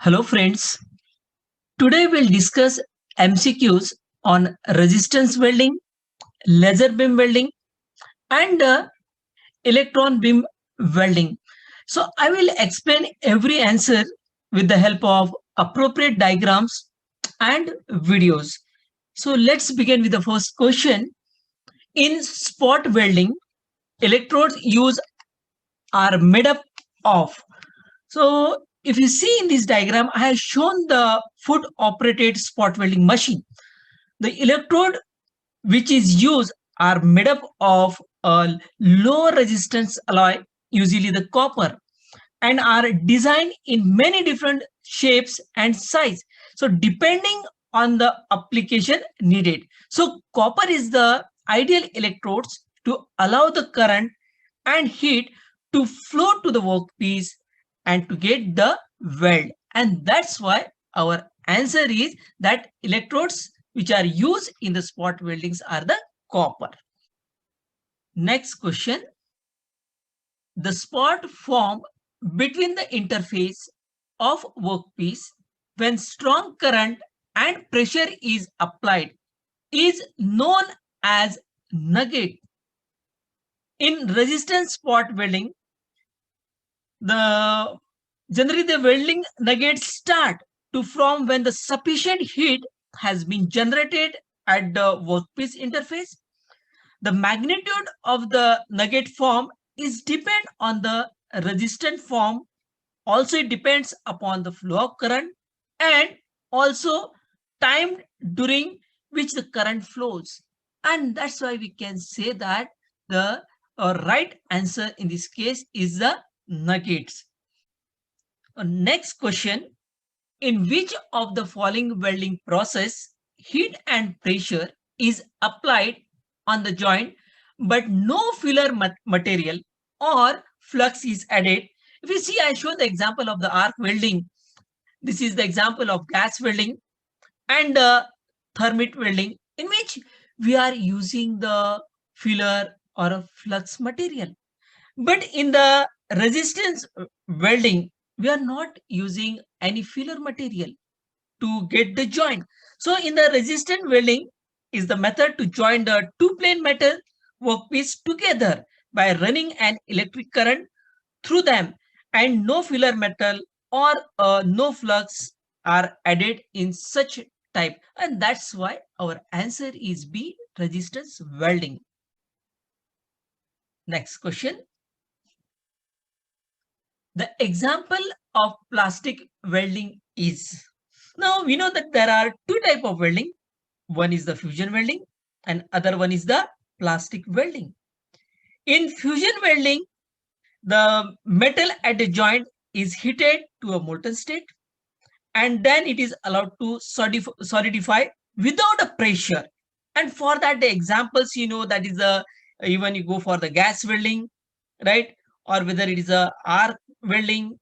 Hello friends, today we'll discuss MCQs on resistance welding, laser beam welding and electron beam welding. So I will explain every answer with the help of appropriate diagrams and videos. So let's begin with the first question. In spot welding, electrodes used are made up of. So if you see in this diagram, I have shown the foot operated spot welding machine. The electrode which is used are made up of a low resistance alloy, usually the copper, and are designed in many different shapes and size. So depending on the application needed. So copper is the ideal electrodes to allow the current and heat to flow to the workpiece and to get the weld. And that's why our answer is that electrodes which are used in the spot weldings are the copper. Next question. The spot formed between the interface of workpiece when strong current and pressure is applied is known as nugget. In resistance spot welding, the generally the welding nuggets start to form when the sufficient heat has been generated at the workpiece interface. The magnitude of the nugget form is depend on the resistant form. Also, it depends upon the flow of current and also time during which the current flows. And that's why we can say that the right answer in this case is the nuggets. Next question. In which of the following welding process heat and pressure is applied on the joint but no filler material or flux is added? If you see, I show the example of the arc welding. This is the example of gas welding and thermite welding, in which we are using the filler or a flux material. But in the resistance welding, we are not using any filler material to get the joint. So in the resistant welding is the method to join the two plane metal workpiece together by running an electric current through them, and no filler metal or no flux are added in such type, and that's why our answer is B, resistance welding. Next question. The example of plastic welding is, now we know that there are two type of welding. One is the fusion welding and other one is the plastic welding. In fusion welding, the metal at the joint is heated to a molten state and then it is allowed to solidify without a pressure. And for that, the examples, that is a, even you go for the gas welding, right? Or whether it is a arc welding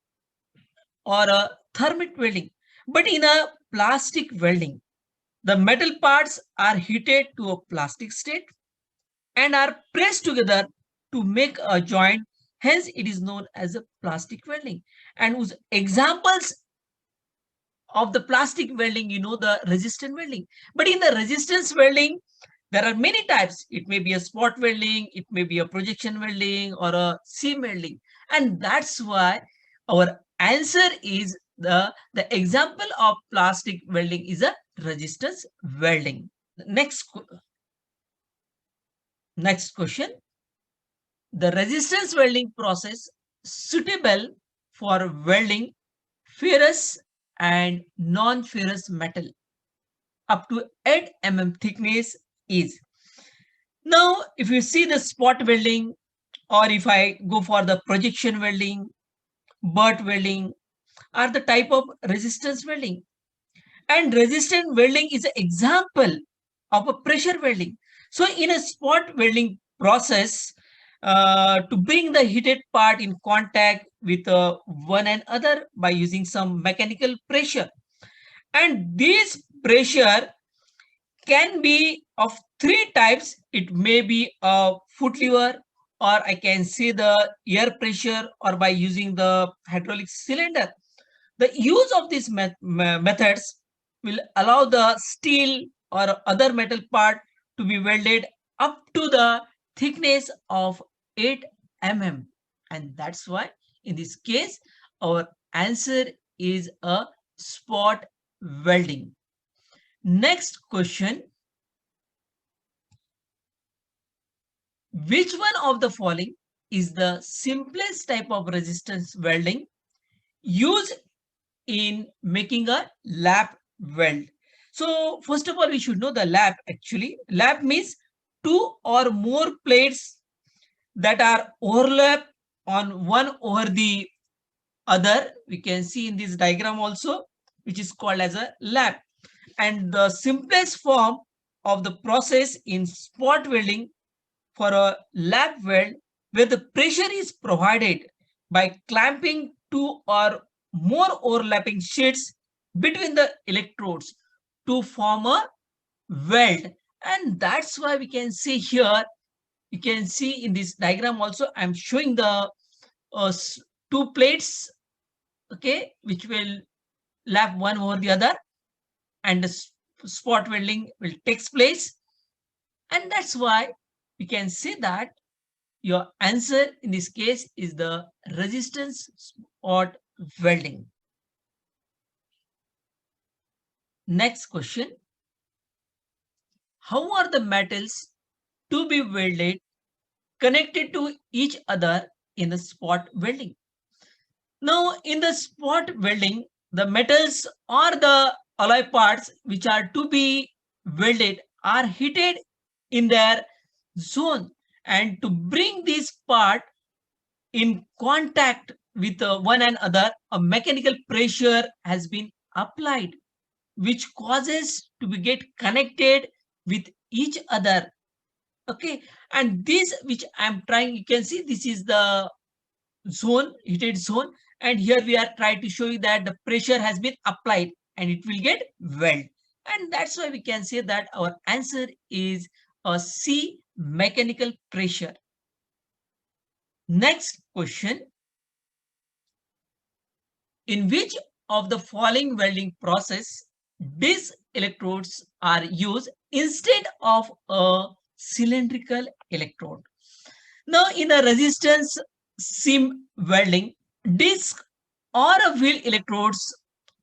or a thermite welding. But in a plastic welding, the metal parts are heated to a plastic state and are pressed together to make a joint. Hence, it is known as a plastic welding. And whose examples of the plastic welding, the resistant welding. But in the resistance welding, there are many types. It may be a spot welding, it may be a projection welding or a seam welding. And that's why our answer is the example of plastic welding is a resistance welding. Next question. The resistance welding process suitable for welding ferrous and non-ferrous metal up to 8 mm thickness is. Now, if you see the spot welding, or if I go for the projection welding, butt welding, are the type of resistance welding. And resistant welding is an example of a pressure welding. So in a spot welding process, to bring the heated part in contact with one another by using some mechanical pressure. And this pressure can be of three types. It may be a foot lever, or I can say the air pressure, or by using the hydraulic cylinder. The use of these methods will allow the steel or other metal part to be welded up to the thickness of 8 mm. And that's why in this case, our answer is a spot welding. Next question. Which one of the following is the simplest type of resistance welding used in making a lap weld? So first of all, we should know the lap actually. Lap means two or more plates that are overlap on one over the other. We can see in this diagram also, which is called as a lap. And the simplest form of the process in spot welding for a lap weld where the pressure is provided by clamping two or more overlapping sheets between the electrodes to form a weld. And that's why we can see here, you can see in this diagram also, I'm showing the two plates, okay, which will lap one over the other, and the spot welding will take place. And that's why we can say that your answer in this case is the resistance spot welding. Next question. How are the metals to be welded connected to each other in the spot welding? Now, in the spot welding, the metals or the alloy parts which are to be welded are heated in their zone, and to bring this part in contact with one another, a mechanical pressure has been applied, which causes to be get connected with each other. Okay, and this which I'm trying, you can see this is the zone, heated zone, and here we are trying to show you that the pressure has been applied and it will get weld. And that's why we can say that our answer is a C, mechanical pressure. Next question. In which of the following welding process these electrodes are used instead of a cylindrical electrode? Now, in a resistance seam welding, disc or a wheel electrodes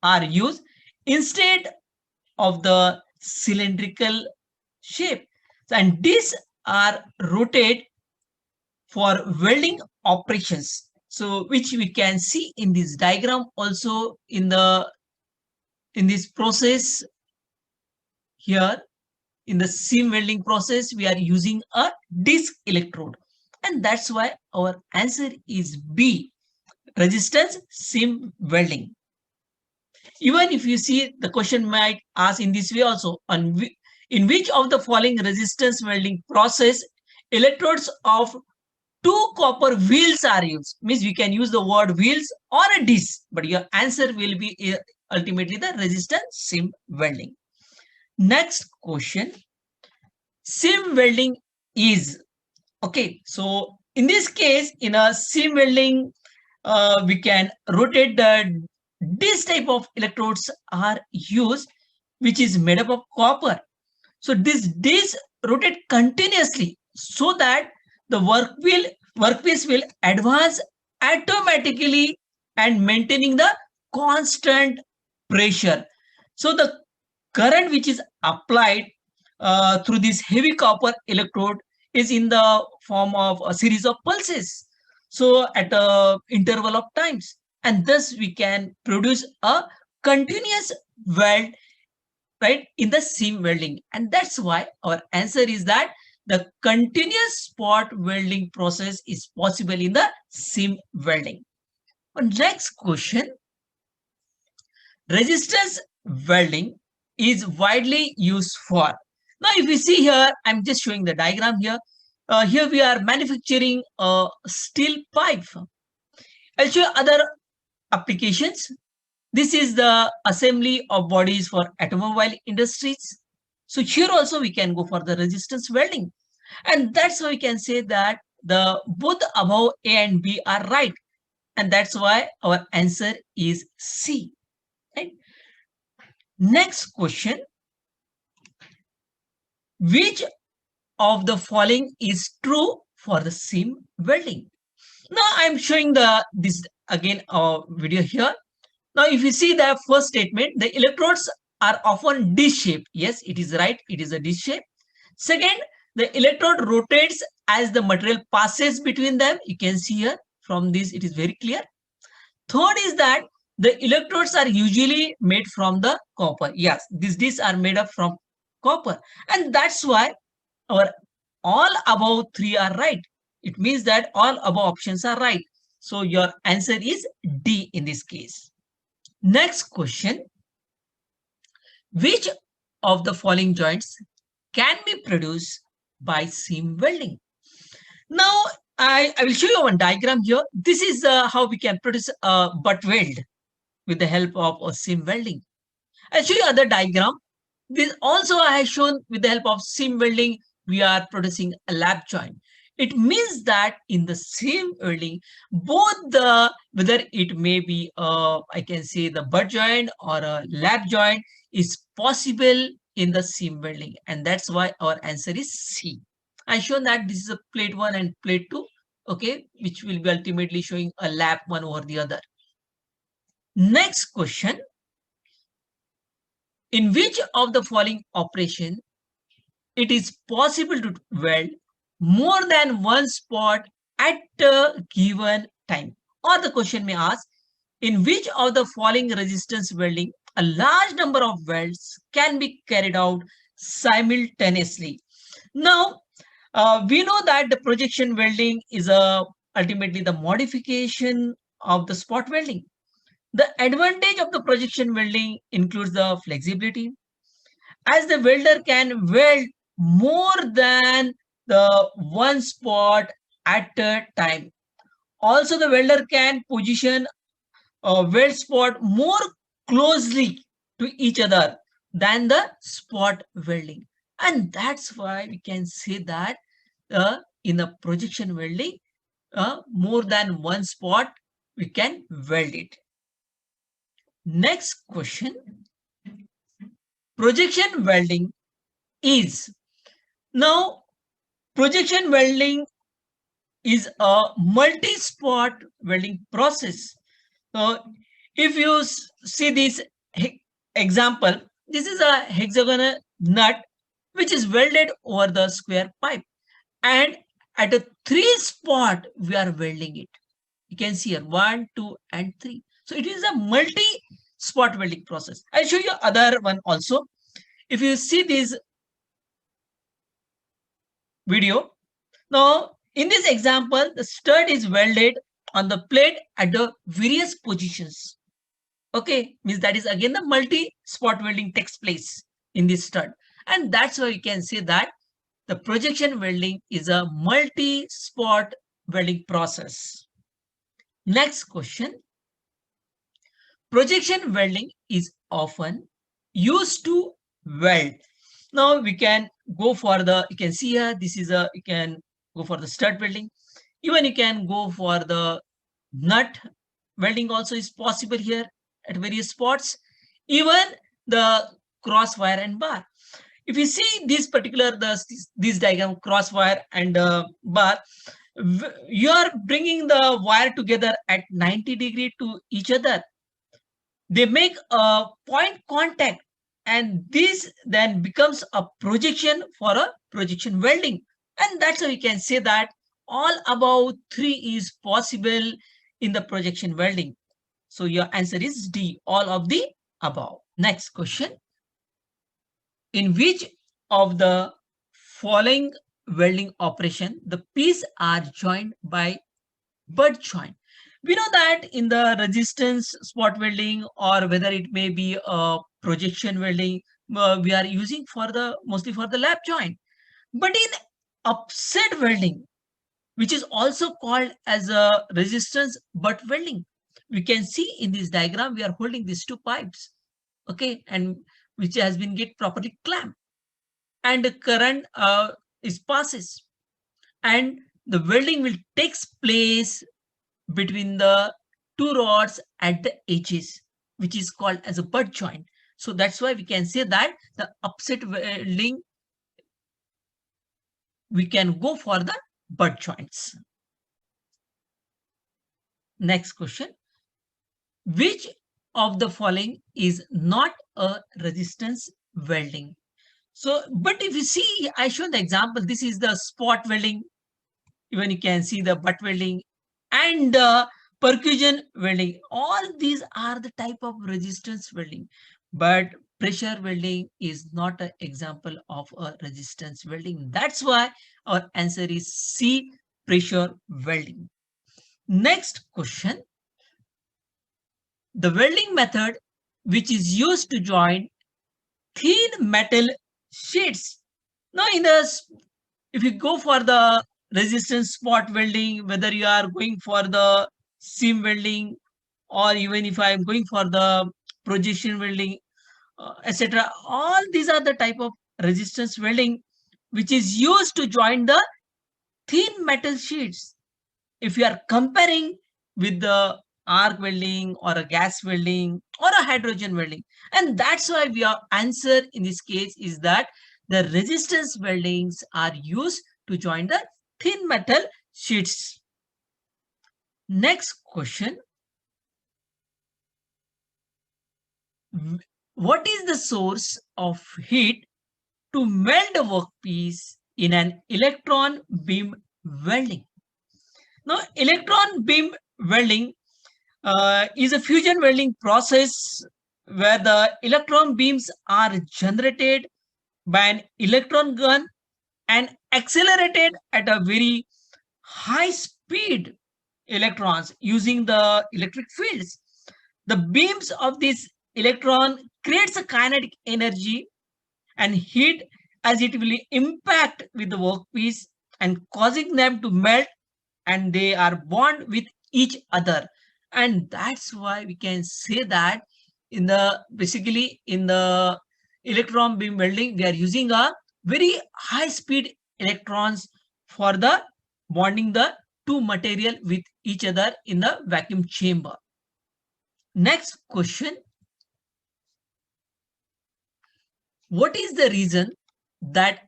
are used instead of the cylindrical shape. And these are rotated for welding operations. So, which we can see in this diagram also in this process here. In the seam welding process, we are using a disc electrode. And that's why our answer is B, resistance seam welding. Even if you see, the question might ask in this way also, in which of the following resistance welding process electrodes of two copper wheels are used? Means we can use the word wheels or a disc, but your answer will be ultimately the resistance seam welding. Next question. Seam welding is, okay, so in this case, in a seam welding, we can rotate this type of electrodes are used, which is made up of copper. So this rotate continuously so that the workpiece will advance automatically and maintaining the constant pressure. So the current which is applied through this heavy copper electrode is in the form of a series of pulses. So at a interval of times, and thus we can produce a continuous weld, right, in the seam welding. And that's why our answer is that the continuous spot welding process is possible in the seam welding. Next question. Resistance welding is widely used for. Now, if you see here, I'm just showing the diagram here. Here we are manufacturing a steel pipe. I'll show you other applications. This is the assembly of bodies for automobile industries. So here also we can go for the resistance welding. And that's why we can say that the both above A and B are right. And that's why our answer is C. Right? Next question. Which of the following is true for the seam welding? Now I'm showing this again video here. Now if you see the first statement, the electrodes are often dish-shaped. Yes, it is right. It is a dish shape. Second, the electrode rotates as the material passes between them. You can see here from this, it is very clear. Third is that the electrodes are usually made from the copper. Yes, these discs are made up from copper. And that's why our all above three are right. It means that all above options are right. So your answer is D in this case. Next question. Which of the following joints can be produced by seam welding? Now, I will show you one diagram here. This is how we can produce a butt weld with the help of a seam welding. I'll show you other diagram. This also I have shown with the help of seam welding, we are producing a lap joint. It means that in the seam welding, both the, whether it may be, I can say the butt joint or a lap joint is possible in the seam welding. And that's why our answer is C. I shown that this is a plate 1 and plate 2, okay, which will be ultimately showing a lap one over the other. Next question. In which of the following operation it is possible to weld more than one spot at a given time? Or the question may ask, in which of the following resistance welding a large number of welds can be carried out simultaneously? Now, we know that the projection welding is ultimately the modification of the spot welding. The advantage of the projection welding includes the flexibility, as the welder can weld more than the one spot at a time. Also, the welder can position a weld spot more closely to each other than the spot welding. And that's why we can say that in the projection welding, more than one spot, we can weld it. Next question. Projection welding is. Now, projection welding is a multi-spot welding process. So, if you see this example, this is a hexagonal nut which is welded over the square pipe, and at a 3 spot we are welding it. You can see here 1, 2, and 3. So it is a multi-spot welding process. I'll show you other one also. If you see this video, now in this example, the stud is welded on the plate at the various positions. Okay, means that is again the multi-spot welding takes place in this stud. And that's why you can say that the projection welding is a multi-spot welding process. Next question. Projection welding is often used to weld. Now we can go for the, you can see here, this is you can go for the stud welding. Even you can go for the nut welding also is possible here at various spots. Even the crosswire and bar. If you see this particular, this diagram, crosswire and bar, you are bringing the wire together at 90° to each other. They make a point contact, and this then becomes a projection for a projection welding. And that's how we can say that all above 3 is possible in the projection welding. So your answer is D, all of the above. Next question. In which of the following welding operation the pieces are joined by butt joint? We know that in the resistance spot welding, or whether it may be a projection welding, we are using for the mostly for the lap joint. But in upset welding, which is also called as a resistance butt welding, we can see in this diagram we are holding these two pipes, okay, and which has been get properly clamped, and the current is passes, and the welding will takes place between the two rods at the edges, which is called as a butt joint. So that's why we can say that the upset welding, we can go for the butt joints. Next question. Which of the following is not a resistance welding? So, but if you see, I show the example, this is the spot welding. Even you can see the butt welding and percussion welding. All these are the type of resistance welding, but pressure welding is not an example of a resistance welding. That's why our answer is C, pressure welding. Next question. The welding method which is used to join thin metal sheets. Now, if you go for the resistance spot welding, whether you are going for the seam welding, or even if I am going for the projection welding, etc., all these are the type of resistance welding which is used to join the thin metal sheets. If you are comparing with the arc welding or a gas welding or a hydrogen welding, and that's why our answer in this case is that the resistance weldings are used to join the thin metal sheets. Next question. What is the source of heat to melt a workpiece in an electron beam welding? Now, electron beam welding is a fusion welding process where the electron beams are generated by an electron gun and accelerated at a very high speed electrons using the electric fields. The beams of this electron creates a kinetic energy and heat as it will impact with the workpiece and causing them to melt, and they are bond with each other. And that's why we can say that in the basically in the electron beam welding, we are using a very high speed electrons for the bonding the two material with each other in the vacuum chamber. Next question. What is the reason that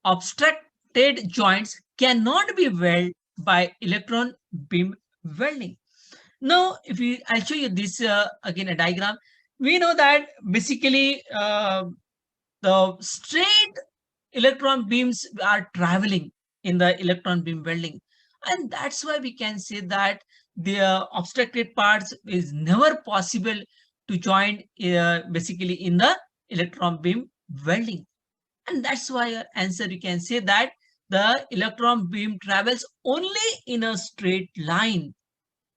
obstructed joints cannot be welded by electron beam welding? Now, I'll show you this again a diagram. We know that basically the straight electron beams are traveling in the electron beam welding, and that's why we can say that the obstructed parts is never possible to join basically in the electron beam welding. And that's why our answer, you can say that the electron beam travels only in a straight line.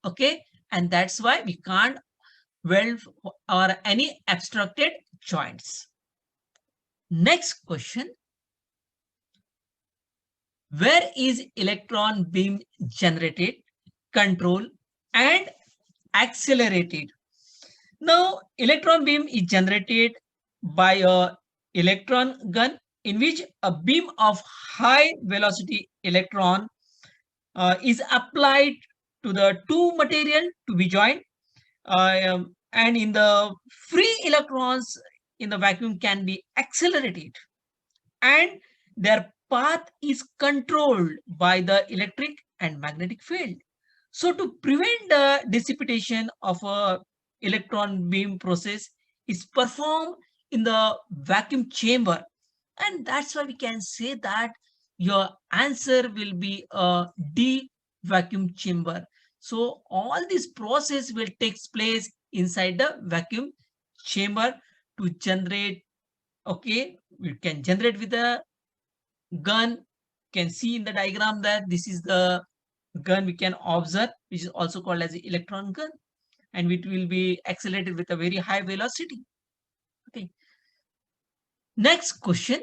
Okay, and that's why we can't weld or any obstructed joints. Next question. Where is electron beam generated, controlled, and accelerated? Now, electron beam is generated by a electron gun in which a beam of high velocity electron is applied to the two material to be joined, and in the free electrons in the vacuum can be accelerated, and their path is controlled by the electric and magnetic field. So to prevent the dissipation of a electron beam process is performed in the vacuum chamber, and that's why we can say that your answer will be a D, vacuum chamber. So all this process will take place inside the vacuum chamber to generate. Okay, we can generate with a gun. You can see in the diagram that this is the gun we can observe, which is also called as the electron gun, and it will be accelerated with a very high velocity. Okay. Next question.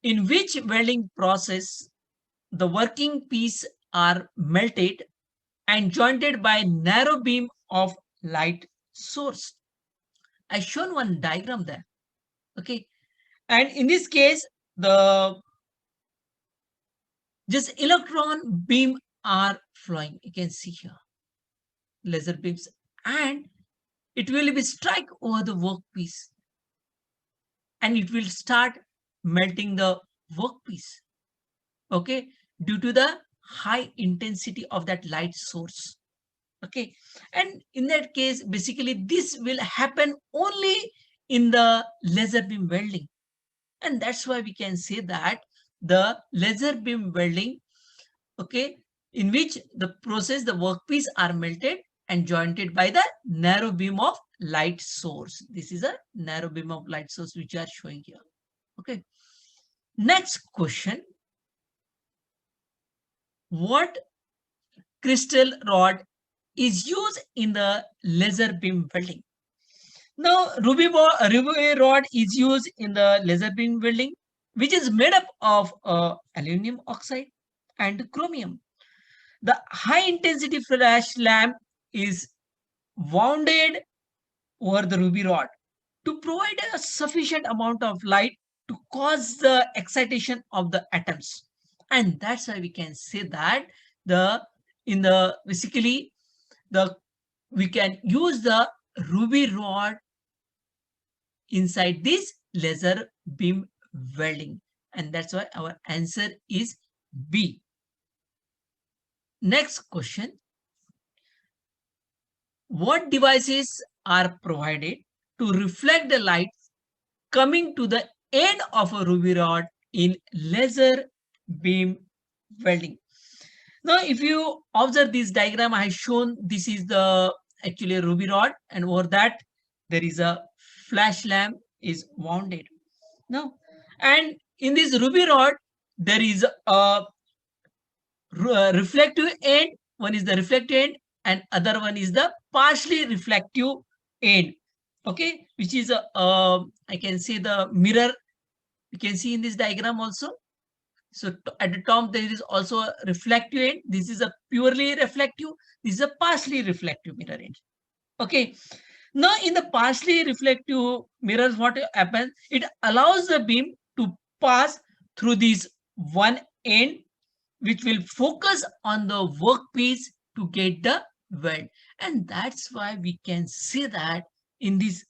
In which welding process the working piece are melted and jointed by narrow beam of light source? I shown one diagram there. Okay, and in this case, the just electron beam are flowing. You can see here. laser beams, and it will be strike over the workpiece, and it will start melting the workpiece. Okay, due to the high intensity of that light source. Okay, and in that case, basically this will happen only in the laser beam welding, and that's why we can say that the laser beam welding, okay, in which the process, the workpiece are melted and jointed by the narrow beam of light source. This is a narrow beam of light source which are showing here. Okay, next question: what crystal rod is used in the laser beam welding? Now, ruby rod is used in the laser beam welding, which is made up of aluminum oxide and chromium. The high intensity flash lamp is wounded over the ruby rod to provide a sufficient amount of light to cause the excitation of the atoms. And that's why we can say that the in the basically the we can use the ruby rod inside this laser beam welding, and that's why our answer is B. Next question: what devices are provided to reflect the light coming to the end of a ruby rod in laser beam welding? Now, if you observe this diagram, I have shown this is the actually ruby rod, and over that there is a flash lamp is wounded. Now, and in this ruby rod, there is a reflective end. One is the reflective end, and other one is the partially reflective end. Okay, which is a I can say the mirror. You can see in this diagram also. So at the top there is also a reflective end. This is a purely reflective. This is a partially reflective mirror end. Okay. Now in the partially reflective mirrors, what happens? It allows the beam to pass through this one end, which will focus on the workpiece to get the weld. And that's why we can say that in this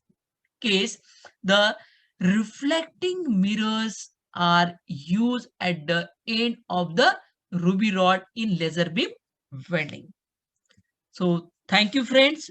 case, the reflecting mirrors are used at the end of the ruby rod in laser beam welding. So thank you, friends.